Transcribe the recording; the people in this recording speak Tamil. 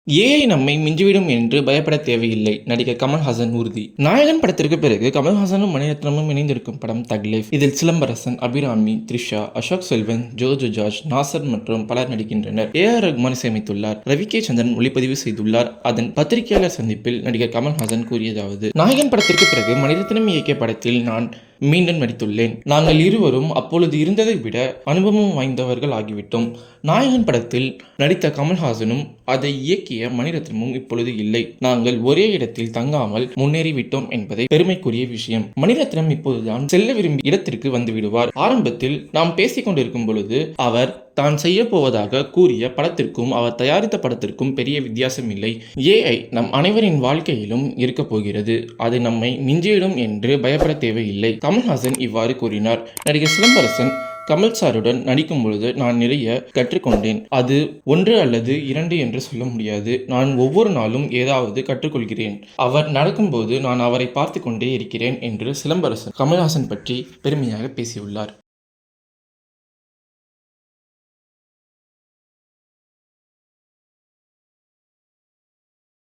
ஏஐ நம்மை மிஞ்சிவிடும் என்று பயப்பட தேவையில்லை. நடிகர் கமல்ஹாசன் உறுதி. நாயகன் படத்திற்கு பிறகு கமல்ஹாசனும் மணிரத்னமும் இணைந்திருக்கும் படம் தக் லைஃப். இதில் சிலம்பரசன், அபிராமி, த்ரிஷா, அசோக் செல்வன், ஜோஜோ ஜார்ஜ், நாசர் மற்றும் பலர் நடிக்கின்றனர். ஏஆர் ரஹ்மான் இசையமைத்துள்ளார். ரவி கே சந்திரன் ஒளிப்பதிவு செய்துள்ளார். அதன் பத்திரிகையாளர் சந்திப்பில் நடிகர் கமல்ஹாசன் கூறியதாவது: நாயகன் படத்திற்கு பிறகு மணிரத்னம் இயக்கிய படத்தில் நான் மீண்டும் நடித்துள்ளேன். நாங்கள் இருவரும் அப்பொழுது இருந்ததை விட அனுபவம் வாய்ந்தவர்கள் ஆகிவிட்டோம். நாயகன் படத்தில் நடித்த கமல்ஹாசனும் அதை இயக்கிய மணிரத்னமும் இப்பொழுது இல்லை. நாங்கள் ஒரே இடத்தில் தங்காமல் முன்னேறிவிட்டோம் என்பதை பெருமைக்குரிய விஷயம். மணிரத்னம் இப்போதுதான் செல்ல விரும்பிய இடத்திற்கு வந்துவிடுவார். ஆரம்பத்தில் நாம் பேசிக் கொண்டிருக்கும் பொழுது அவர் தான் செய்ய போவதாக கூறிய படத்திற்கும் அவர் தயாரித்த படத்திற்கும் பெரிய வித்தியாசம் இல்லை. ஏஐ நம் அனைவரின் வாழ்க்கையிலும் இருக்க போகிறது. அது நம்மை மிஞ்சிவிடும் என்று பயப்பட தேவையில்லை. கமல்ஹாசன் இவ்வாறு கூறினார். நடிகர் சிலம்பரசன் கமல் சாருடன் நடிக்கும் பொழுது நான் நிறைய கற்றுக்கொண்டேன். அது 1 அல்லது 2 என்று சொல்ல முடியாது. நான் ஒவ்வொரு நாளும் ஏதாவது கற்றுக்கொள்கிறேன். அவர் நடக்கும்போது நான் அவரை பார்த்து கொண்டே இருக்கிறேன் என்று சிலம்பரசன் கமல்ஹாசன் பற்றி பெருமையாக பேசியுள்ளார்.